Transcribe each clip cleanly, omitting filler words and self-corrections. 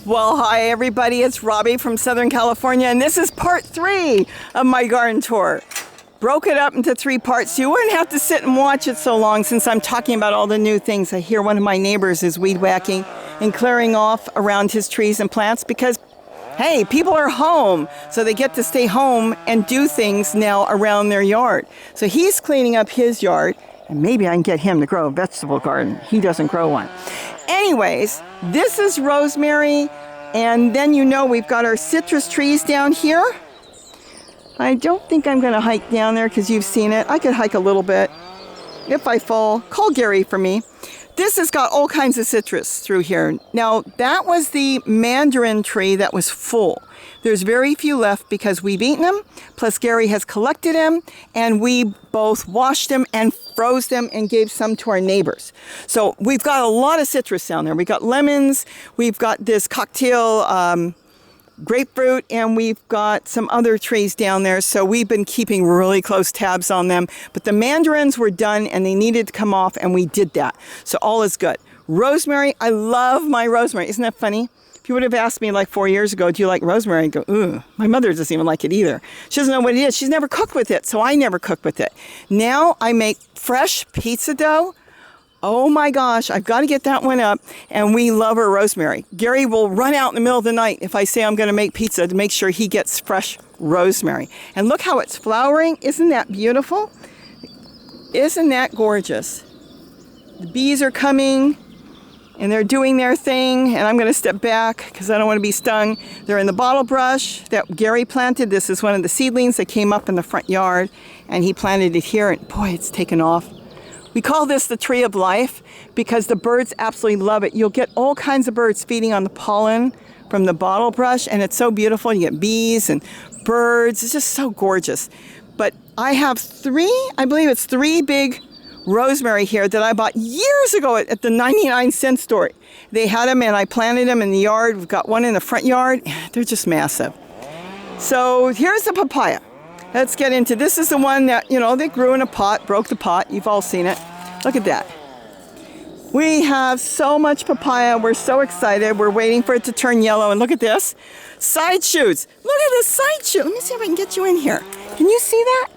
Well, hi everybody, it's Robbie from Southern California, and this is part 3 of my garden tour. Broke it up into 3 parts so you wouldn't have to sit and watch it so long since I'm talking about all the new things. I hear one of my neighbors is weed whacking and clearing off around his trees and plants because, hey, people are home, so they get to stay home and do things now around their yard. So he's cleaning up his yard, and maybe I can get him to grow a vegetable garden. He doesn't grow one. Anyways, this is rosemary, and then we've got our citrus trees down here. I don't think I'm going to hike down there because you've seen it. I could hike a little bit. If I fall, call Gary for me. This has got all kinds of citrus through here. Now, that was the mandarin tree that was full. There's very few left because we've eaten them, plus Gary has collected them, and we both washed them and froze them and gave some to our neighbors. So we've got a lot of citrus down there. We've got lemons, we've got this cocktail grapefruit, and we've got some other trees down there. So we've been keeping really close tabs on them. But the mandarins were done and they needed to come off, and we did that. So all is good. Rosemary, I love my rosemary. Isn't that funny? If you would have asked me like 4 years ago, do you like rosemary? I'd go, ooh, my mother doesn't even like it either. She doesn't know what it is. She's never cooked with it, so I never cook with it. Now I make fresh pizza dough. Oh my gosh, I've got to get that one up, and we love our rosemary. Gary will run out in the middle of the night if I say I'm going to make pizza to make sure he gets fresh rosemary. And look how it's flowering. Isn't that beautiful? Isn't that gorgeous? The bees are coming, and they're doing their thing, and I'm going to step back because I don't want to be stung. They're in the bottle brush that Gary planted. This is one of the seedlings that came up in the front yard, and he planted it here, and boy, it's taken off. We call this the tree of life because the birds absolutely love it. You'll get all kinds of birds feeding on the pollen from the bottle brush, and it's so beautiful. You get bees and birds. It's just so gorgeous. But I have 3 big rosemary here that I bought years ago at the 99-cent store. They had them, and I planted them in the yard. We've got one in the front yard. They're just massive. So here's the papaya. Let's get into this. Is the one that, they grew in a pot, broke the pot. You've all seen it. Look at that. We have so much papaya. We're so excited. We're waiting for it to turn yellow. And look at this. Side shoots. Look at this side shoot. Let me see if I can get you in here. Can you see that?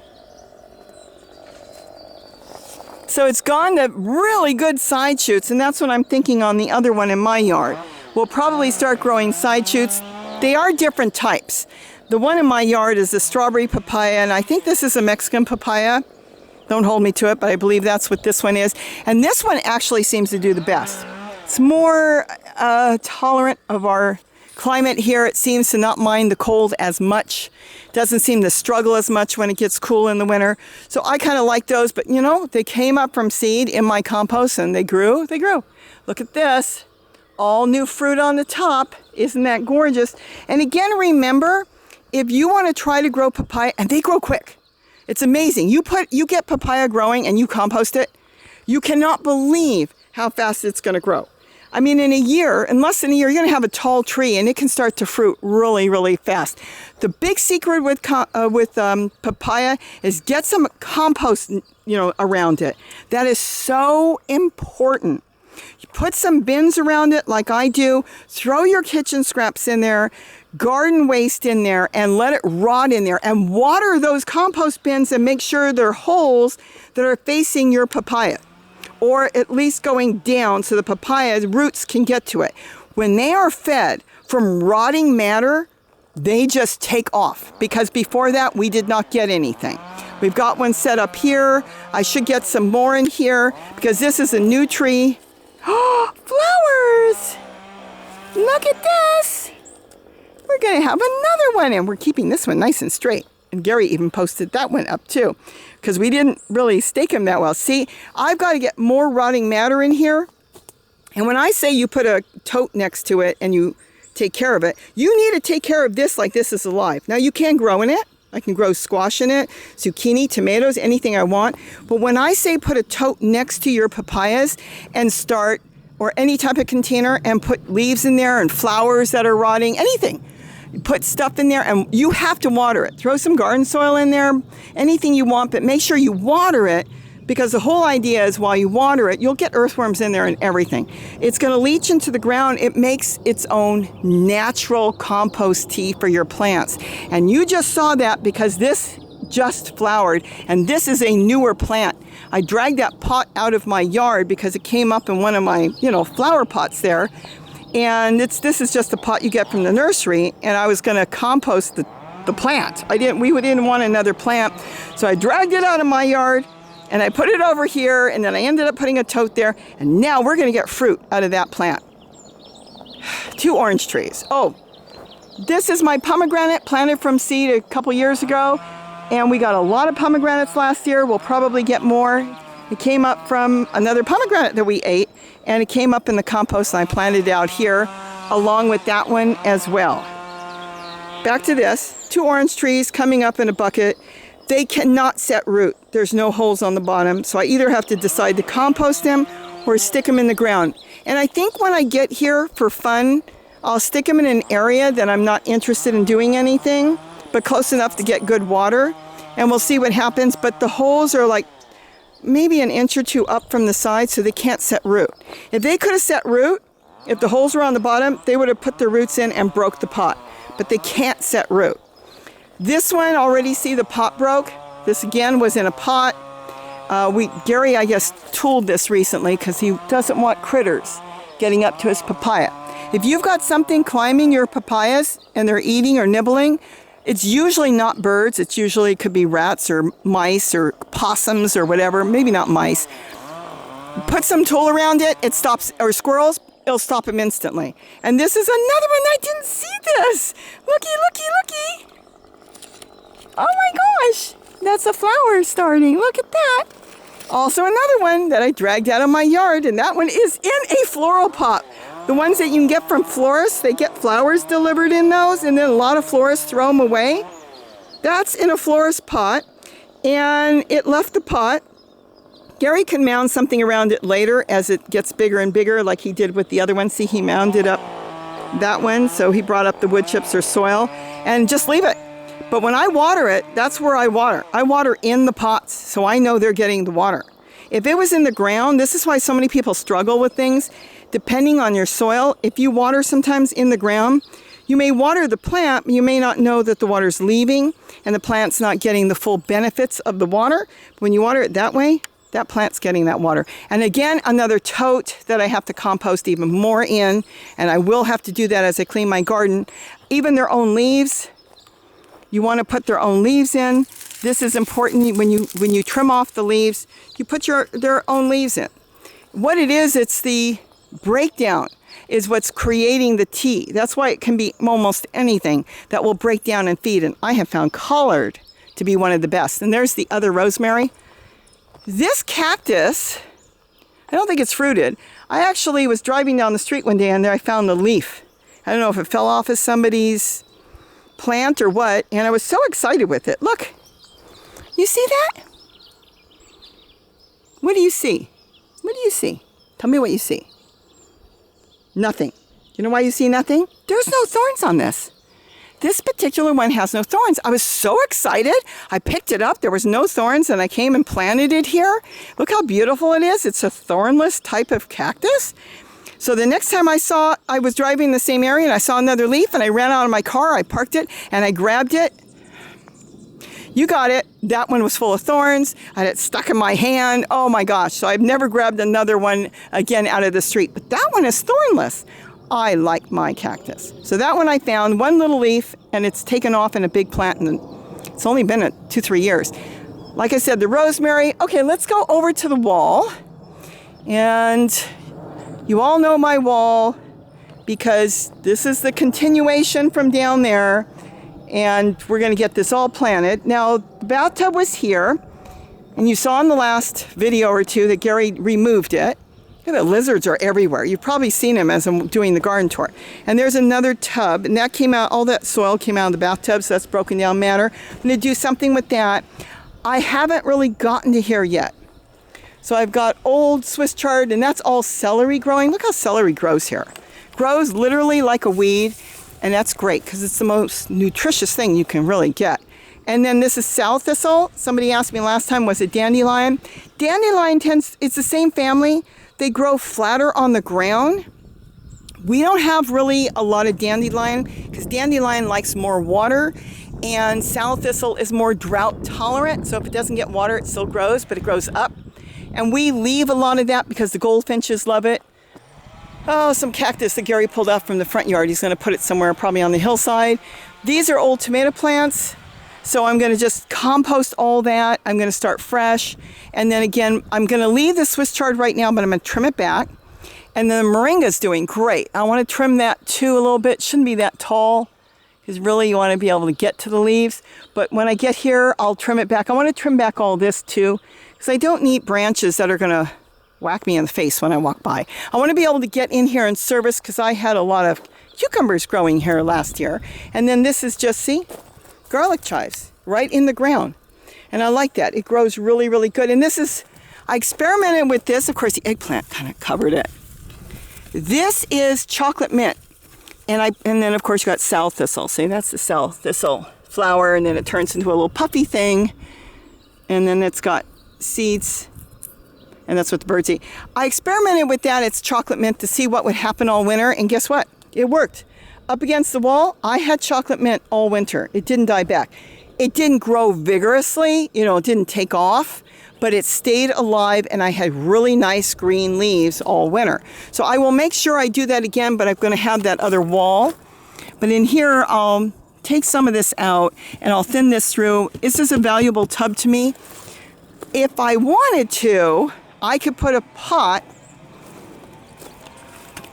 So it's gone to really good side shoots, and that's what I'm thinking on the other one in my yard. We'll probably start growing side shoots. They are different types. The one in my yard is a strawberry papaya, and I think this is a Mexican papaya. Don't hold me to it, but I believe that's what this one is. And this one actually seems to do the best. It's more tolerant of our climate here. It seems to not mind the cold as much. Doesn't seem to struggle as much when it gets cool in the winter. So I kind of like those, but they came up from seed in my compost and they grew. Look at this. All new fruit on the top. Isn't that gorgeous? And again, remember, if you want to try to grow papaya, and they grow quick. It's amazing. You get papaya growing and you compost it. You cannot believe how fast it's going to grow. I mean, in less than a year, you're going to have a tall tree, and it can start to fruit really, really fast. The big secret with papaya is get some compost, around it. That is so important. You put some bins around it like I do. Throw your kitchen scraps in there, garden waste in there, and let it rot in there. And water those compost bins and make sure they're holes that are facing your papaya, or at least going down so the papaya's roots can get to it. When they are fed from rotting matter, they just take off, because before that we did not get anything. We've got one set up here. I should get some more in here because this is a new tree. Oh, flowers! Look at this! We're going to have another one, and we're keeping this one nice and straight. And Gary even posted that one up too, because we didn't really stake them that well. See, I've got to get more rotting matter in here. And when I say you put a tote next to it and you take care of it, you need to take care of this like this is alive. Now, you can grow in it. I can grow squash in it, zucchini, tomatoes, anything I want. But when I say put a tote next to your papayas and start, or any type of container, and put leaves in there and flowers that are rotting, anything. Put stuff in there, and you have to water it. Throw some garden soil in there, anything you want, but make sure you water it because the whole idea is while you water it, you'll get earthworms in there and everything. It's going to leach into the ground. It makes its own natural compost tea for your plants. And you just saw that because this just flowered, and this is a newer plant. I dragged that pot out of my yard because it came up in one of my, flower pots there. And this is just a pot you get from the nursery, and I was going to compost the plant. We didn't want another plant, so I dragged it out of my yard and I put it over here, and then I ended up putting a tote there, and now we're going to get fruit out of that plant. 2 orange trees. Oh, this is my pomegranate planted from seed a couple years ago, and we got a lot of pomegranates last year. We'll probably get more. It came up from another pomegranate that we ate, and it came up in the compost, and I planted it out here along with that one as well. Back to this, 2 orange trees coming up in a bucket. They cannot set root. There's no holes on the bottom, so I either have to decide to compost them or stick them in the ground. And I think when I get here for fun, I'll stick them in an area that I'm not interested in doing anything, but close enough to get good water, and we'll see what happens. But the holes are like maybe an inch or 2 up from the side, so they can't set root. If they could have set root, if the holes were on the bottom, they would have put their roots in and broke the pot, but they can't set root. This one, already see the pot broke. This again was in a pot. Gary, I guess, tooled this recently because he doesn't want critters getting up to his papaya. If you've got something climbing your papayas and they're eating or nibbling, it's usually not birds. It usually could be rats or mice or possums or whatever. Maybe not mice. Put some tool around it, it stops, or squirrels, it'll stop them instantly. And this is another one. I didn't see this. Looky, looky, looky. Oh my gosh, that's a flower starting. Look at that. Also another one that I dragged out of my yard, and that one is in a floral pot. The ones that you can get from florists, they get flowers delivered in those, and then a lot of florists throw them away. That's in a florist pot, and it left the pot. Gary can mound something around it later as it gets bigger and bigger, like he did with the other one. See, he mounded up that one, so he brought up the wood chips or soil, and just leave it. But when I water it, that's where I water. I water in the pots, so I know they're getting the water. If it was in the ground, this is why so many people struggle with things. Depending on your soil, if you water sometimes in the ground, you may water the plant, but you may not know that the water's leaving and the plant's not getting the full benefits of the water. When you water it that way, that plant's getting that water. And again, another tote that I have to compost even more in, and I will have to do that as I clean my garden. Even their own leaves, you want to put their own leaves in. This is important. When you trim off the leaves, you put their own leaves in. What it is, it's the breakdown is what's creating the tea. That's why it can be almost anything that will break down and feed. And I have found collard to be one of the best. And there's the other rosemary. This cactus, I don't think it's fruited. I actually was driving down the street one day and there I found the leaf. I don't know if it fell off of somebody's plant or what, and I was so excited with it. Look, you see that? What do you see? What do you see? Tell me what you see. Nothing. You know why you see nothing? There's no thorns on this. This particular one has no thorns. I was so excited. I picked it up. There was no thorns, and I came and planted it here. Look how beautiful it is. It's a thornless type of cactus. So the next time I was driving the same area and I saw another leaf, and I ran out of my car, I parked it, and I grabbed it. You got it. That one was full of thorns. I had it stuck in my hand. Oh my gosh. So I've never grabbed another one again out of the street. But that one is thornless. I like my cactus. So that one I found, one little leaf, and it's taken off in a big plant, and it's only been 2-3 years. Like I said, the rosemary. Okay, let's go over to the wall. And you all know my wall because this is the continuation from down there, and we're going to get this all planted. Now, the bathtub was here, and you saw in the last video or two that Gary removed it. Look at the lizards are everywhere. You've probably seen them as I'm doing the garden tour. And there's another tub, and that came out, all that soil came out of the bathtub, so that's broken down matter. I'm going to do something with that. I haven't really gotten to here yet. So I've got old Swiss Chard, and that's all celery growing. Look how celery grows here. Grows literally like a weed, and that's great because it's the most nutritious thing you can really get. And then this is sow thistle. Somebody asked me last time, was it dandelion? Dandelion it's the same family. They grow flatter on the ground. We don't have really a lot of dandelion because dandelion likes more water, and sow thistle is more drought tolerant. So if it doesn't get water, it still grows, but it grows up. And we leave a lot of that because the goldfinches love it. Oh, some cactus that Gary pulled off from the front yard. He's going to put it somewhere, probably on the hillside. These are old tomato plants. So I'm going to just compost all that. I'm going to start fresh. And then again, I'm going to leave the Swiss chard right now, but I'm going to trim it back. And then the moringa's doing great. I want to trim that too a little bit. Shouldn't be that tall because really you want to be able to get to the leaves. But when I get here, I'll trim it back. I want to trim back all this too because I don't need branches that are going to whack me in the face when I walk by. I want to be able to get in here and service because I had a lot of cucumbers growing here last year. And then this is just, see? Garlic chives right in the ground, and I like that. It grows really, really good. And this is, I experimented with this. Of course, the eggplant kind of covered it. This is chocolate mint, and then of course you got sow thistle. See, that's the sow thistle flower, and then it turns into a little puffy thing, and then it's got seeds, and that's what the birds eat. I experimented with that. It's chocolate mint to see what would happen all winter, and guess what? It worked. Up against the wall, I had chocolate mint all winter. It didn't die back. It didn't grow vigorously, you know, it didn't take off, but it stayed alive, and I had really nice green leaves all winter. So I will make sure I do that again, but I'm going to have that other wall. But in here, I'll take some of this out, and I'll thin this through. This is a valuable tub to me. If I wanted to, I could put a pot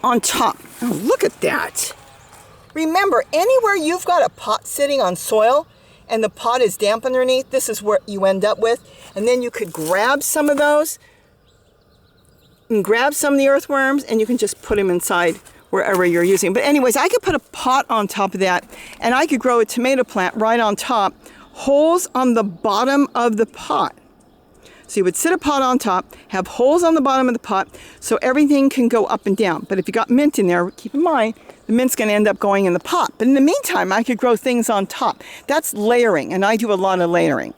on top. Oh, look at that. Remember, anywhere you've got a pot sitting on soil and the pot is damp underneath, this is what you end up with. And then you could grab some of those and grab some of the earthworms, and you can just put them inside wherever you're using. But anyways, I could put a pot on top of that, and I could grow a tomato plant right on top, holes on the bottom of the pot. So you would sit a pot on top, have holes on the bottom of the pot, so everything can go up and down. But if you got mint in there, keep in mind, the mint's going to end up going in the pot. But in the meantime, I could grow things on top. That's layering, and I do a lot of layering.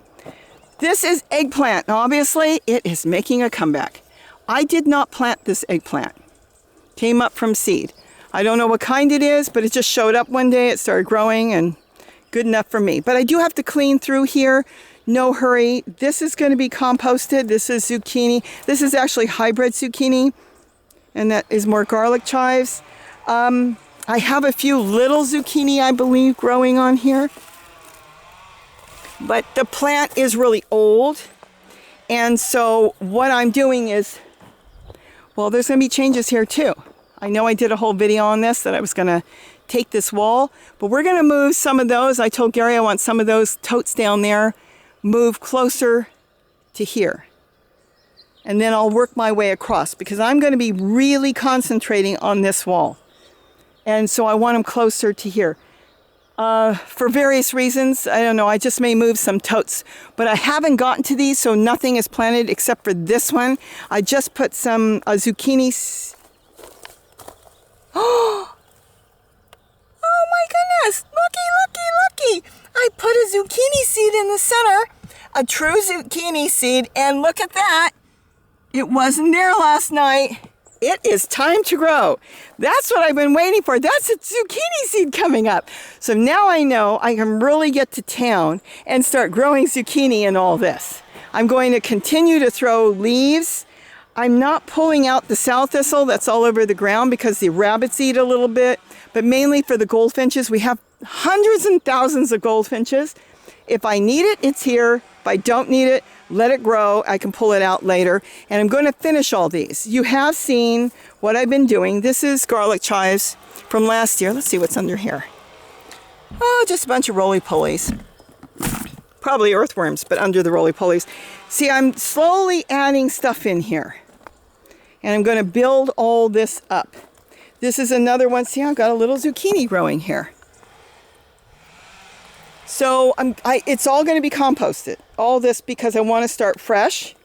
This is eggplant. Now, obviously, it is making a comeback. I did not plant this eggplant. Came up from seed. I don't know what kind it is, but it just showed up one day. It started growing, and good enough for me. But I do have to clean through here. No hurry. This is going to be composted. This is zucchini. This is actually hybrid zucchini, and that is more garlic chives. I have a few little zucchini, I believe, growing on here. But the plant is really old. And so what I'm doing is, well, there's going to be changes here too. I know I did a whole video on this, that I was going to take this wall, but we're going to move some of those. I told Gary I want some of those totes down there, move closer to here. And then I'll work my way across because I'm going to be really concentrating on this wall. And so I want them closer to here. For various reasons, I don't know, I just may move some totes. But I haven't gotten to these, so nothing is planted except for this one. I just put some zucchini. Oh my goodness, looky. I put a zucchini seed in the center, a true zucchini seed, and look at that. It wasn't there last night. It is time to grow. That's what I've been waiting for. That's a zucchini seed coming up. So now I know I can really get to town and start growing zucchini and all this. I'm going to continue to throw leaves. I'm not pulling out the sow thistle that's all over the ground because the rabbits eat a little bit, but mainly for the goldfinches. We have hundreds and thousands of goldfinches. If I need it, it's here. If I don't need it, let it grow. I can pull it out later. And I'm going to finish all these. You have seen what I've been doing. This is garlic chives from last year. Let's see what's under here. Oh, just a bunch of roly-polies. Probably earthworms, but under the roly-polies. See, I'm slowly adding stuff in here. And I'm going to build all this up. This is another one. See, I've got a little zucchini growing here. So it's all going to be composted. All this because I want to start fresh.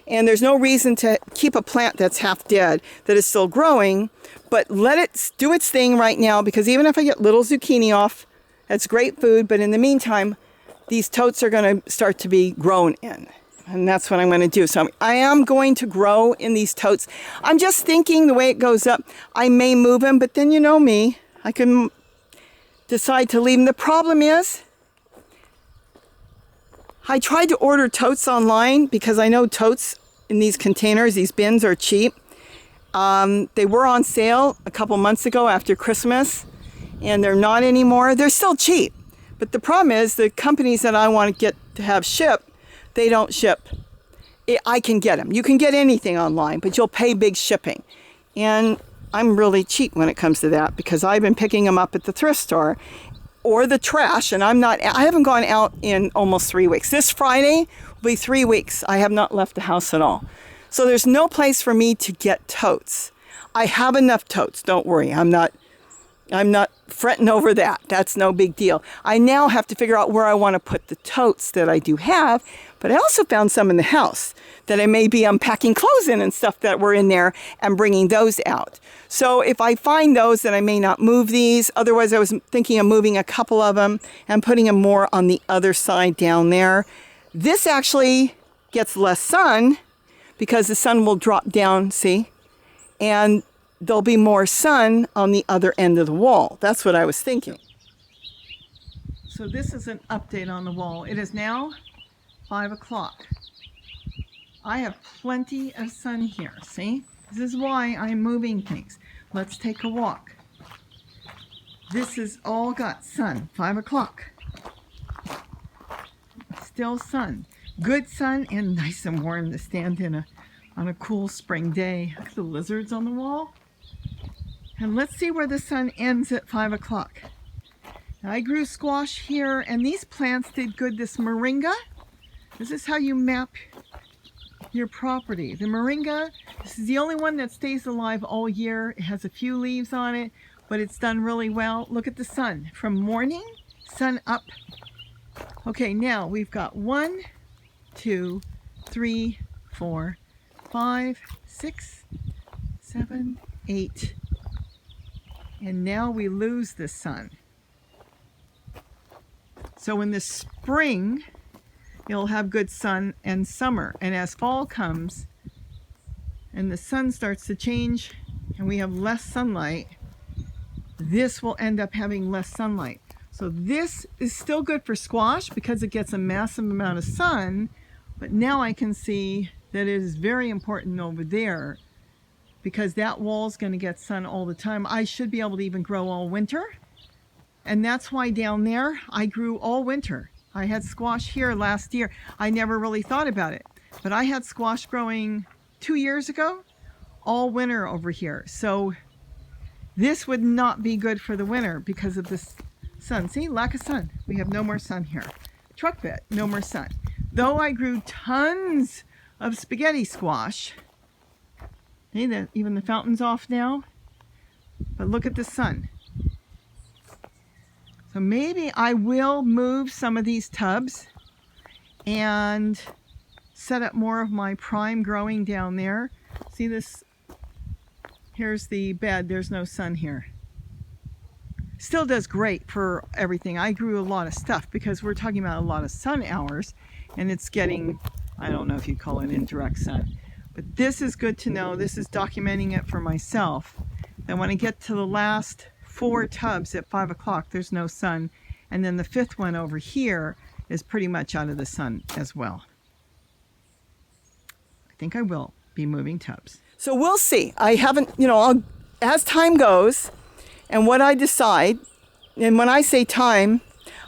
And there's no reason to keep a plant that's half dead that is still growing. But let it do its thing right now, because even if I get little zucchini off, that's great food. But in the meantime, these totes are going to start to be grown in. And that's what I'm going to do. So I am going to grow in these totes. I'm just thinking the way it goes up, I may move them, but then you know me, I can decide to leave them. The problem is, I tried to order totes online because I know totes in these containers, these bins are cheap. They were on sale a couple months ago after Christmas, and they're not anymore. They're still cheap. But the problem is the companies that I want to get to have shipped, they don't ship. I can get them. You can get anything online, but you'll pay big shipping. And I'm really cheap when it comes to that because I've been picking them up at the thrift store or the trash, and I haven't gone out in almost 3 weeks. This Friday will be 3 weeks. I have not left the house at all. So there's no place for me to get totes. I have enough totes, don't worry. I'm not fretting over that. That's no big deal. I now have to figure out where I want to put the totes that I do have, but I also found some in the house that I may be unpacking clothes in and stuff that were in there and bringing those out. So if I find those, then I may not move these. Otherwise, I was thinking of moving a couple of them and putting them more on the other side down there. This actually gets less sun because the sun will drop down, see? And there'll be more sun on the other end of the wall. That's what I was thinking. So this is an update on the wall. It is now 5 o'clock. I have plenty of sun here, see? This is why I'm moving things. Let's take a walk. This is all got sun, 5 o'clock. Still sun. Good sun and nice and warm to stand in on a cool spring day. Look at the lizards on the wall. And let's see where the sun ends at 5 o'clock. I grew squash here, and these plants did good. This moringa, this is how you map your property. The moringa, this is the only one that stays alive all year. It has a few leaves on it, but it's done really well. Look at the sun. From morning, sun up. Okay, now we've got 1, 2, 3, 4, 5, 6, 7, 8. And now we lose the sun. So in the spring, you'll have good sun and summer. And as fall comes and the sun starts to change and we have less sunlight, this will end up having less sunlight. So this is still good for squash because it gets a massive amount of sun. But now I can see that it is very important over there because that wall is going to get sun all the time. I should be able to even grow all winter. And that's why down there I grew all winter. I had squash here last year. I never really thought about it, but I had squash growing 2 years ago, all winter over here. So this would not be good for the winter because of this sun. See, lack of sun. We have no more sun here. Truck bed, no more sun. Though I grew tons of spaghetti squash. See, even the fountain's off now. But look at the sun. So maybe I will move some of these tubs and set up more of my prime growing down there. See this? Here's the bed. There's no sun here. Still does great for everything. I grew a lot of stuff because we're talking about a lot of sun hours and it's getting, I don't know if you'd call it indirect sun. But this is good to know. This is documenting it for myself. And when I get to the last 4 tubs at 5 o'clock, there's no sun. And then the 5th one over here is pretty much out of the sun as well. I think I will be moving tubs. So we'll see. I haven't, as time goes and what I decide, and when I say time,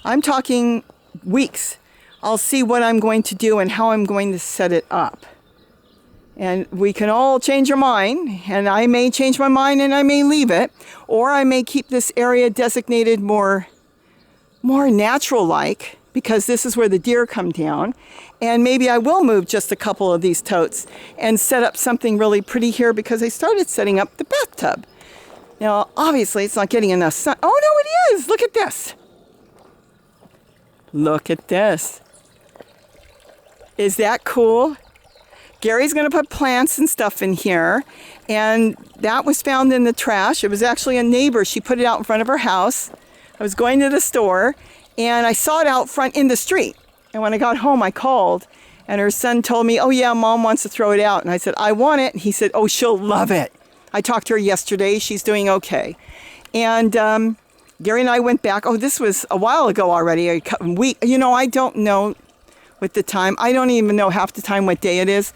I'm talking weeks. I'll see what I'm going to do and how I'm going to set it up. And we can all change our mind, and I may change my mind and I may leave it, or I may keep this area designated more natural-like, because this is where the deer come down. And maybe I will move just a couple of these totes and set up something really pretty here because I started setting up the bathtub. Now, obviously, it's not getting enough sun. Oh, no, it is. Look at this. Look at this. Is that cool? Gary's going to put plants and stuff in here, and that was found in the trash. It was actually a neighbor. She put it out in front of her house. I was going to the store, And I saw it out front in the street. And when I got home, I called, and her son told me, oh yeah, Mom wants to throw it out. And I said, I want it. And he said, oh, she'll love it. I talked to her yesterday. She's doing okay. And Gary and I went back. Oh, this was a while ago already. I don't know with the time. I don't even know half the time what day it is.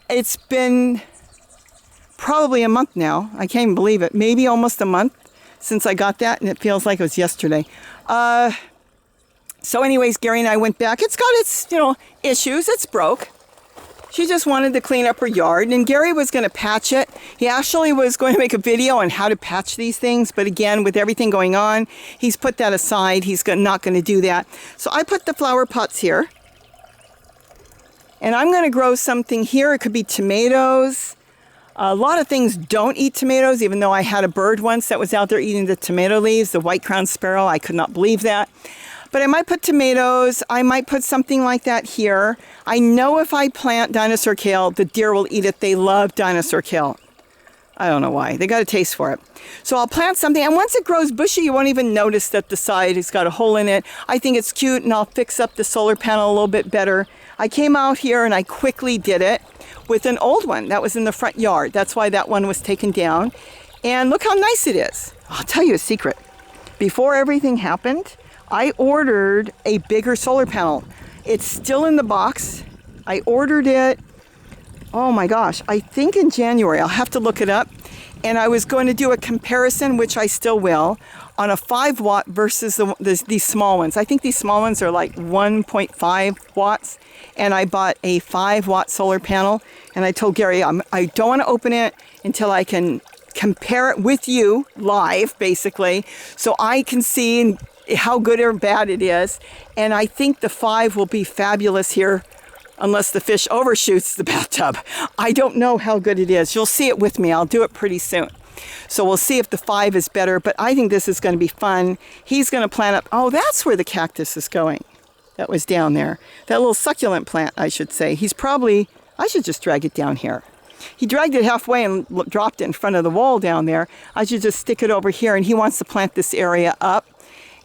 It's been probably a month now. I can't even believe it. Maybe almost a month since I got that, and it feels like it was yesterday. So anyways, Gary and I went back. It's got its, issues. It's broke. She just wanted to clean up her yard, and Gary was going to patch it. He actually was going to make a video on how to patch these things, but again, with everything going on, he's put that aside. He's not going to do that. So I put the flower pots here, and I'm going to grow something here. It could be tomatoes. A lot of things don't eat tomatoes, even though I had a bird once that was out there eating the tomato leaves, the white-crowned sparrow. I could not believe that. But I might put tomatoes. I might put something like that here. I know if I plant dinosaur kale, the deer will eat it. They love dinosaur kale. I don't know why. They got a taste for it. So I'll plant something. And once it grows bushy, you won't even notice that the side has got a hole in it. I think it's cute, and I'll fix up the solar panel a little bit better. I came out here and I quickly did it with an old one that was in the front yard. That's why that one was taken down. And look how nice it is. I'll tell you a secret. Before everything happened, I ordered a bigger solar panel. It's still in the box. I ordered it, oh my gosh, I think in January. I'll have to look it up. And I was going to do a comparison, which I still will, on a 5 watt versus these small ones. I think these small ones are like 1.5 watts. And I bought a 5 watt solar panel. And I told Gary, I don't want to open it until I can compare it with you live, basically, so I can see how good or bad it is. And I think the 5 will be fabulous here, unless the fish overshoots the bathtub. I don't know how good it is. You'll see it with me. I'll do it pretty soon. So we'll see if the 5 is better, but I think this is going to be fun. He's going to plant up. Oh, that's where the cactus is going. That was down there. That little succulent plant, I should say. I should just drag it down here. He dragged it halfway and dropped it in front of the wall down there. I should just stick it over here, and he wants to plant this area up.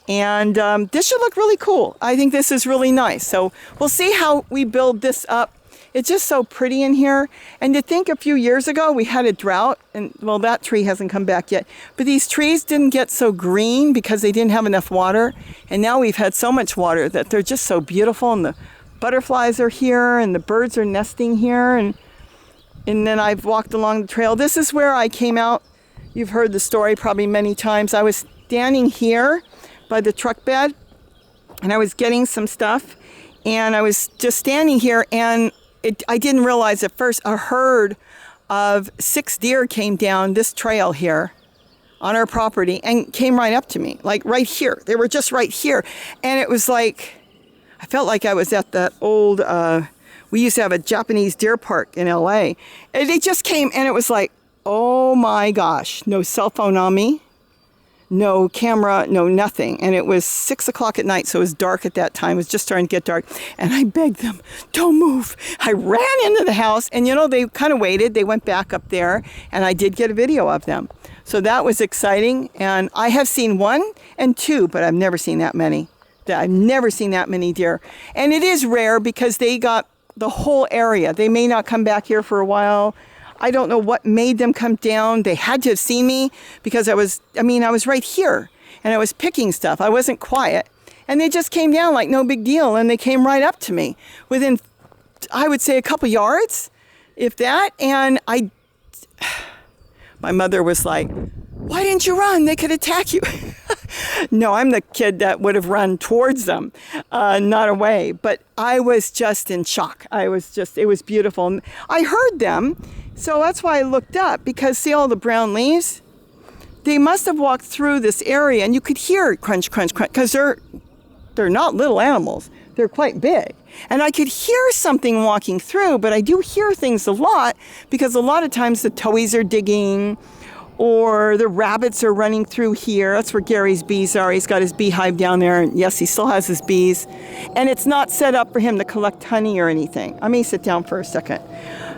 And this should look really cool. I think this is really nice. So we'll see how we build this up. It's just so pretty in here. And to think a few years ago we had a drought, and well, that tree hasn't come back yet. But these trees didn't get so green because they didn't have enough water. And now we've had so much water that they're just so beautiful. And the butterflies are here, and the birds are nesting here. And then I've walked along the trail. This is where I came out. You've heard the story probably many times. I was standing here by the truck bed, and I was getting some stuff, and I was just standing here, and I didn't realize at first a herd of 6 deer came down this trail here on our property and came right up to me, like right here. They were just right here, and it was like, I felt like I was at that old, we used to have a Japanese deer park in LA, and they just came, and it was like, oh my gosh, no cell phone on me, no camera, no nothing. And it was 6 o'clock at night, so it was dark at that time. It was just starting to get dark. And I begged them, don't move. I ran into the house, and they kind of waited. They went back up there, and I did get a video of them. So that was exciting. And I have seen 1 and 2, but I've never seen that many. I've never seen that many deer. And it is rare because they got the whole area. They may not come back here for a while. I don't know what made them come down. They had to have seen me because I was right here, and I was picking stuff. I wasn't quiet. And they just came down like no big deal, and they came right up to me within, I would say, a couple yards, if that. And my mother was like, why didn't you run? They could attack you. No, I'm the kid that would have run towards them, not away. But I was just in shock. It was beautiful. And I heard them. So that's why I looked up, because see all the brown leaves? They must have walked through this area, and you could hear crunch, crunch, crunch, because they're not little animals. They're quite big. And I could hear something walking through, but I do hear things a lot, because a lot of times the towies are digging, or the rabbits are running through here. That's where Gary's bees are. He's got his beehive down there, and yes, he still has his bees. And it's not set up for him to collect honey or anything. I may sit down for a second.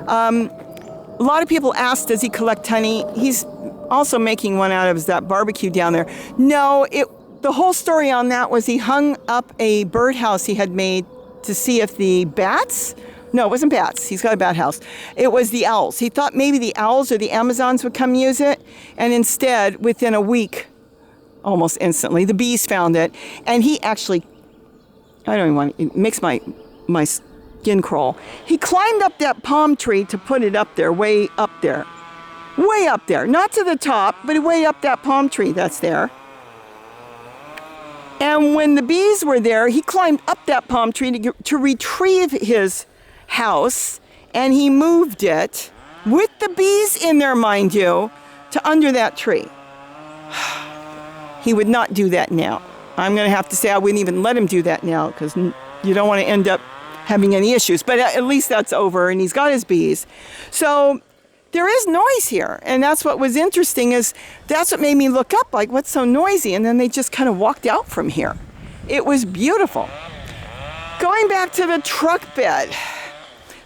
A lot of people ask, does he collect honey? He's also making one out of that barbecue down there. No, the whole story on that was he hung up a birdhouse he had made to see if the bats, no, it wasn't bats. He's got a bat house. It was the owls. He thought maybe the owls or the Amazons would come use it. And instead, within a week, almost instantly, the bees found it. And he actually, I don't even want to, it makes my skin crawl. He climbed up that palm tree to put it up there, way up there. Way up there. Not to the top, but way up that palm tree that's there. And when the bees were there, he climbed up that palm tree to retrieve his house, and he moved it with the bees in there, mind you, to under that tree. He would not do that now. I'm going to have to say I wouldn't even let him do that now, because you don't want to end up having any issues. But at least that's over, and he's got his bees. So there is noise here, and that's what was interesting. Is that's what made me look up, like, what's so noisy? And then they just kind of walked out from here. It was beautiful. Going back to the truck bed.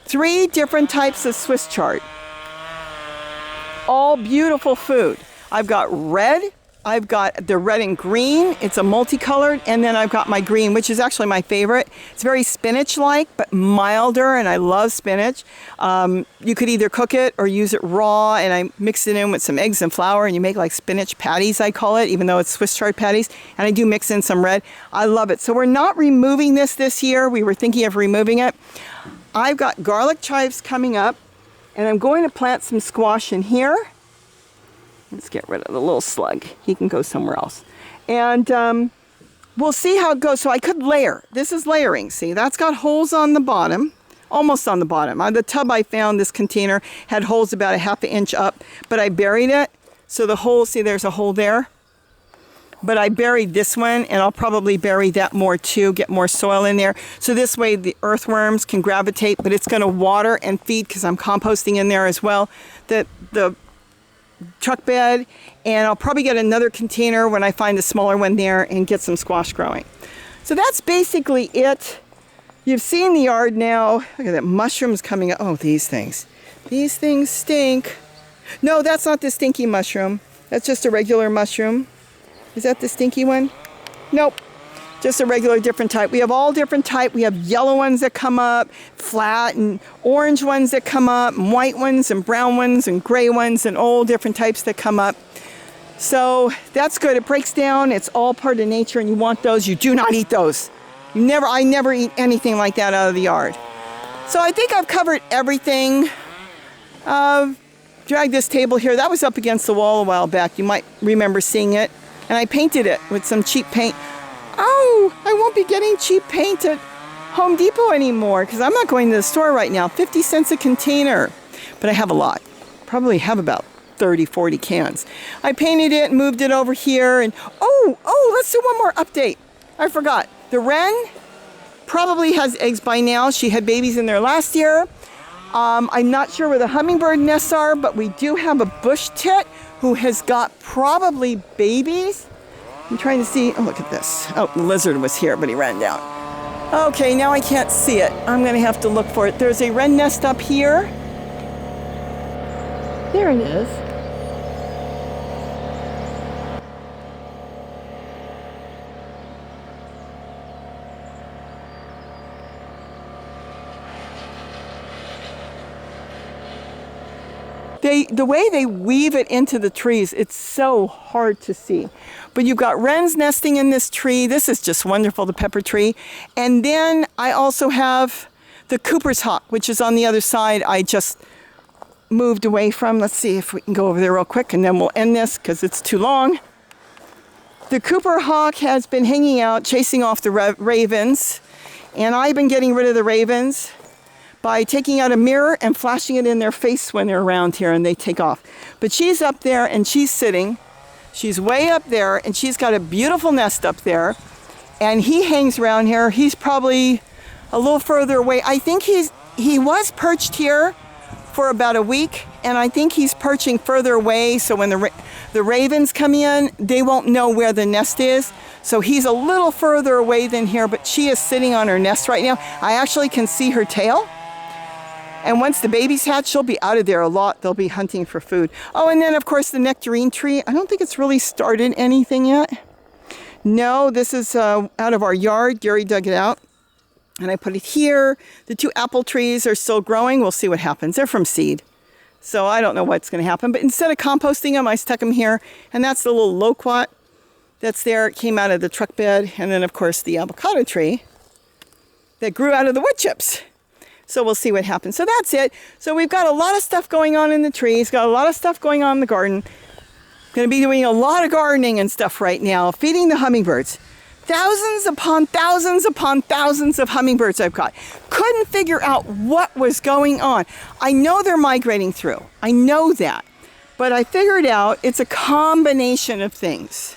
3 different types of Swiss chard. All beautiful food. I've got red. I've got the red and green. It's a multicolored. And then I've got my green, which is actually my favorite. It's very spinach-like, but milder, and I love spinach. You could either cook it or use it raw, and I mix it in with some eggs and flour, and you make like spinach patties, I call it, even though it's Swiss chard patties. And I do mix in some red. I love it. So we're not removing this year. We were thinking of removing it. I've got garlic chives coming up, and I'm going to plant some squash in here. Let's get rid of the little slug. He can go somewhere else. And we'll see how it goes. So I could layer. This is layering. See, that's got holes on the bottom, almost on the bottom. The tub I found, this container, had holes about a ½ inch up, but I buried it. So the hole, see, there's a hole there. But I buried this one, and I'll probably bury that more too, get more soil in there. So this way the earthworms can gravitate, but it's going to water and feed, because I'm composting in there as well, the truck bed. And I'll probably get another container when I find a smaller one there and get some squash growing. So that's basically it. You've seen the yard now. Look at that, mushrooms coming up. Oh, these things. These things stink. No, that's not the stinky mushroom. That's just a regular mushroom. Is that the stinky one? Nope. Just a regular different type. We have all different type. We have yellow ones that come up, flat, and orange ones that come up, and white ones, and brown ones, and gray ones, and all different types that come up. So that's good. It breaks down. It's all part of nature, and you want those. You do not eat those. I never eat anything like that out of the yard. So I think I've covered everything. Drag this table here. That was up against the wall a while back. You might remember seeing it. And I painted it with some cheap paint. Oh, I won't be getting cheap paint at Home Depot anymore, because I'm not going to the store right now. 50 cents a container. But I have a lot. Probably have about 30, 40 cans. I painted it and moved it over here. And let's do one more update. I forgot. The wren probably has eggs by now. She had babies in there last year. I'm not sure where the hummingbird nests are, but we do have a bush tit who has got probably babies. I'm trying to see. Oh, look at this. Oh, the lizard was here, but he ran down. Okay, now I can't see it. I'm going to have to look for it. There's a wren nest up here. There it is. The way they weave it into the trees, it's so hard to see. But you've got wrens nesting in this tree. This is just wonderful, the pepper tree. And then I also have the Cooper's hawk, which is on the other side. I just moved away from. Let's see if we can go over there real quick, and then we'll end this because it's too long. The Cooper hawk has been hanging out, chasing off the ravens. And I've been getting rid of the ravens by taking out a mirror and flashing it in their face when they're around here and they take off. But she's up there and she's sitting. She's way up there and she's got a beautiful nest up there. And he hangs around here. He's probably a little further away. I think he was perched here for about a week, and I think he's perching further away, so when the ravens come in, they won't know where the nest is. So he's a little further away than here, but she is sitting on her nest right now. I actually can see her tail. And once the babies hatch, she'll be out of there a lot. They'll be hunting for food. Oh, and then of course the nectarine tree. I don't think it's really started anything yet. No, this is out of our yard. Gary dug it out. And I put it here. The 2 apple trees are still growing. We'll see what happens. They're from seed. So I don't know what's going to happen. But instead of composting them, I stuck them here. And that's the little loquat that's there. It came out of the truck bed. And then, of course, the avocado tree that grew out of the wood chips. So we'll see what happens. So that's it. So we've got a lot of stuff going on in the trees. Got a lot of stuff going on in the garden. Going to be doing a lot of gardening and stuff right now. Feeding the hummingbirds. Thousands upon thousands upon thousands of hummingbirds I've got. Couldn't figure out what was going on. I know they're migrating through. I know that. But I figured out it's a combination of things.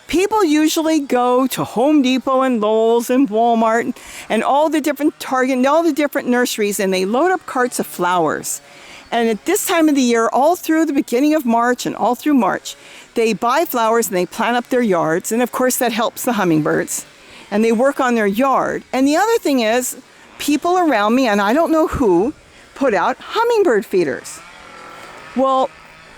People usually go to Home Depot and Lowe's and Walmart and all the different Target and all the different nurseries, and they load up carts of flowers. And at this time of the year, all through the beginning of March and all through March, they buy flowers and they plant up their yards. And of course, that helps the hummingbirds. And they work on their yard. And the other thing is, people around me, and I don't know who, put out hummingbird feeders. Well,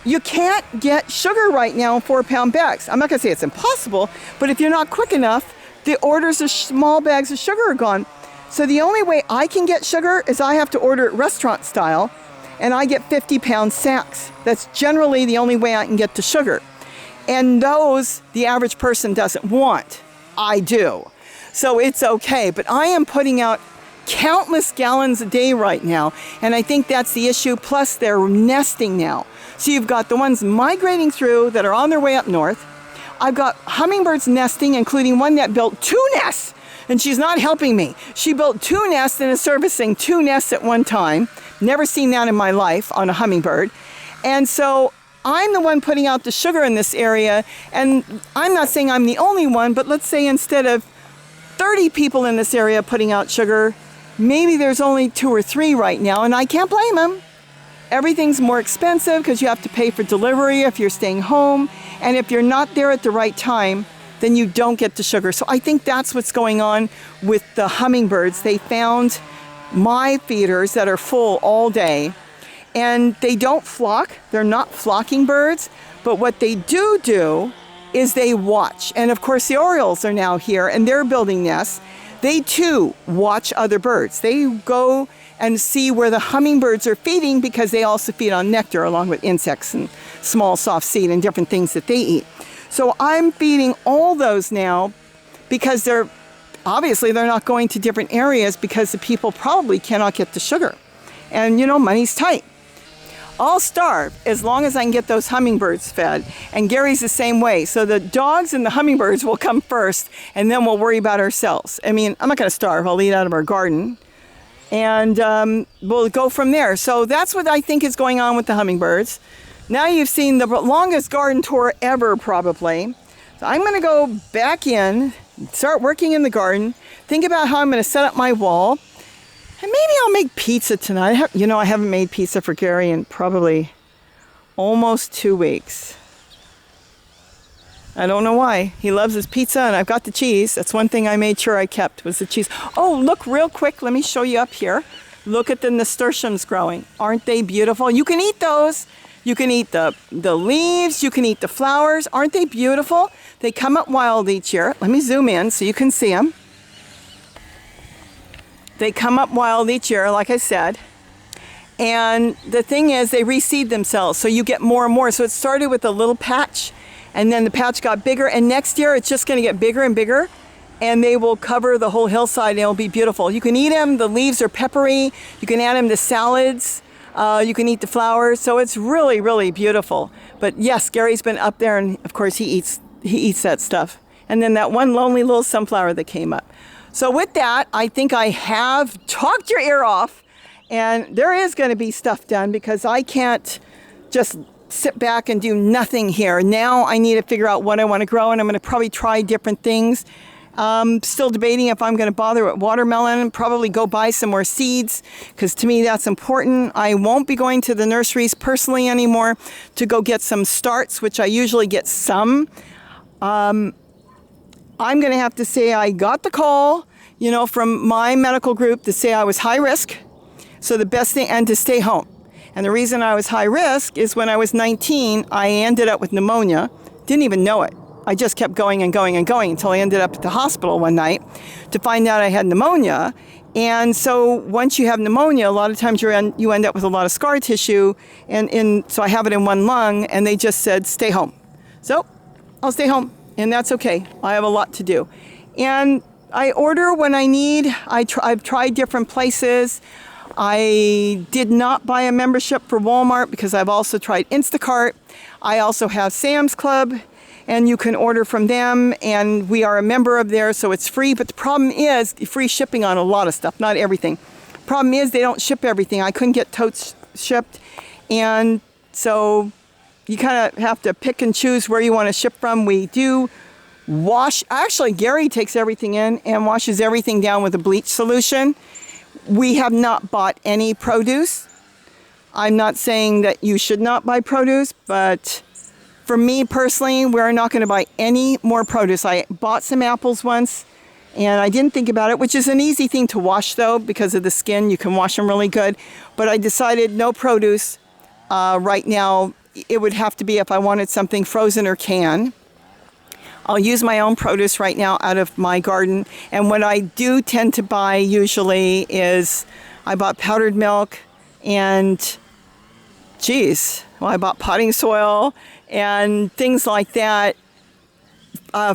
you can't get sugar right now in 4-pound bags. I'm not going to say it's impossible, but if you're not quick enough, the orders of small bags of sugar are gone. So the only way I can get sugar is I have to order it restaurant style. And I get 50-pound sacks. That's generally the only way I can get to sugar. And those, the average person doesn't want. I do. So it's okay. But I am putting out countless gallons a day right now. And I think that's the issue. Plus, they're nesting now. So you've got the ones migrating through that are on their way up north. I've got hummingbirds nesting, including one that built 2 nests. And she's not helping me. She built 2 nests and is servicing 2 nests at one time. Never seen that in my life on a hummingbird. And so I'm the one putting out the sugar in this area. And I'm not saying I'm the only one, but let's say instead of 30 people in this area putting out sugar, maybe there's only 2 or 3 right now. And I can't blame them. Everything's more expensive because you have to pay for delivery if you're staying home. And if you're not there at the right time, then you don't get the sugar. So I think that's what's going on with the hummingbirds. They found my feeders that are full all day, and they don't flock. They're not flocking birds, but what they do is they watch. And of course, the orioles are now here, and they're building nests. They too watch other birds. They go and see where the hummingbirds are feeding because they also feed on nectar along with insects and small soft seed and different things that they eat. So I'm feeding all those now because they're not going to different areas because the people probably cannot get the sugar. And, money's tight. I'll starve as long as I can get those hummingbirds fed. And Gary's the same way. So the dogs and the hummingbirds will come first, and then we'll worry about ourselves. I mean, I'm not going to starve. I'll eat out of our garden. And we'll go from there. So that's what I think is going on with the hummingbirds. Now you've seen the longest garden tour ever, probably. So I'm going to go back in, start working in the garden, think about how I'm going to set up my wall, and maybe I'll make pizza tonight. I haven't made pizza for Gary in probably almost 2 weeks. I don't know why. He loves his pizza, and I've got the cheese. That's one thing I made sure I kept was the cheese. Oh, look real quick. Let me show you up here. Look at the nasturtiums growing. Aren't they beautiful? You can eat those. You can eat the leaves, you can eat the flowers. Aren't they beautiful? They come up wild each year. Let me zoom in so you can see them. They come up wild each year, like I said. And the thing is, they reseed themselves, so you get more and more. So it started with a little patch, and then the patch got bigger, and next year it's just going to get bigger and bigger, and they will cover the whole hillside, and it'll be beautiful. You can eat them. The leaves are peppery. You can add them to salads. You can eat the flowers, so it's really, really beautiful. But yes, Gary's been up there, and of course he eats that stuff. And then that one lonely little sunflower that came up. So with that, I think I have talked your ear off, and there is going to be stuff done because I can't just sit back and do nothing here. Now I need to figure out what I want to grow, and I'm going to probably try different things. Still debating if I'm going to bother with watermelon and probably go buy some more seeds because to me that's important. I won't be going to the nurseries personally anymore to go get some starts, which I usually get some. I'm going to have to say I got the call, from my medical group to say I was high risk. So the best thing, and to stay home. And the reason I was high risk is when I was 19, I ended up with pneumonia. Didn't even know it. I just kept going and going and going until I ended up at the hospital one night to find out I had pneumonia. And so once you have pneumonia, a lot of times you end up with a lot of scar tissue. So I have it in one lung, and they just said, stay home. So I'll stay home, and that's okay. I have a lot to do. And I order when I need. I've tried different places. I did not buy a membership for Walmart because I've also tried Instacart. I also have Sam's Club, and you can order from them, and we are a member of theirs, so it's free. But the problem is free shipping on a lot of stuff, not everything. Problem is they don't ship everything. I couldn't get totes shipped, and so you kind of have to pick and choose where you want to ship from. We do wash. Actually, Gary takes everything in and washes everything down with a bleach solution. We have not bought any produce. I'm not saying that you should not buy produce, but for me personally, we're not going to buy any more produce. I bought some apples once, and I didn't think about it, which is an easy thing to wash, though, because of the skin. You can wash them really good. But I decided no produce right now. It would have to be if I wanted something frozen or canned. I'll use my own produce right now out of my garden. And what I do tend to buy usually is I bought powdered milk and, I bought potting soil and things like that.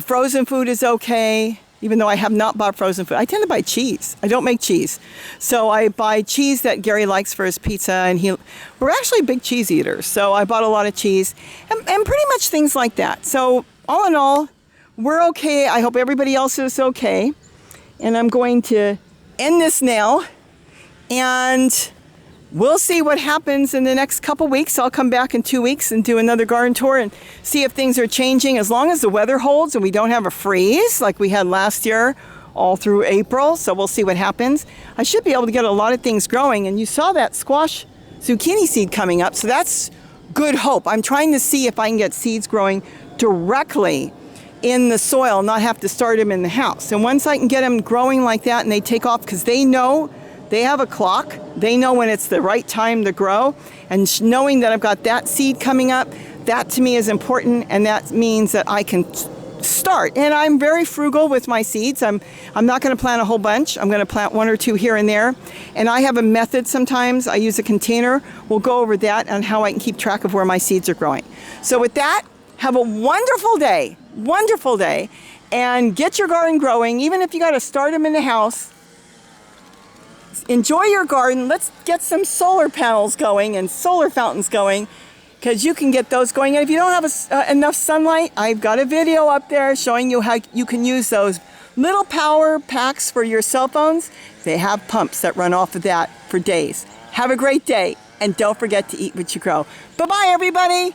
Frozen food is okay, even though I have not bought frozen food. I tend to buy cheese. I don't make cheese. So I buy cheese that Gary likes for his pizza, and we're actually big cheese eaters. So I bought a lot of cheese and pretty much things like that. So all in all, we're okay. I hope everybody else is okay. And I'm going to end this now, and we'll see what happens in the next couple weeks. I'll come back in 2 weeks and do another garden tour and see if things are changing. As long as the weather holds and we don't have a freeze like we had last year all through April. So we'll see what happens. I should be able to get a lot of things growing. And you saw that squash zucchini seed coming up. So that's good hope. I'm trying to see if I can get seeds growing directly in the soil, not have to start them in the house. And once I can get them growing like that and they take off, because they know, they have a clock. They know when it's the right time to grow. And knowing that I've got that seed coming up, that to me is important. And that means that I can start. And I'm very frugal with my seeds. I'm not going to plant a whole bunch. I'm going to plant 1 or 2 here and there. And I have a method sometimes. I use a container. We'll go over that and how I can keep track of where my seeds are growing. So with that, have a wonderful day. Wonderful day. And get your garden growing, even if you got to start them in the house. Enjoy your garden. Let's get some solar panels going and solar fountains going, because you can get those going. And if you don't have enough sunlight, I've got a video up there showing you how you can use those little power packs for your cell phones. They have pumps that run off of that for days. Have a great day, and don't forget to eat what you grow. Bye-bye, everybody.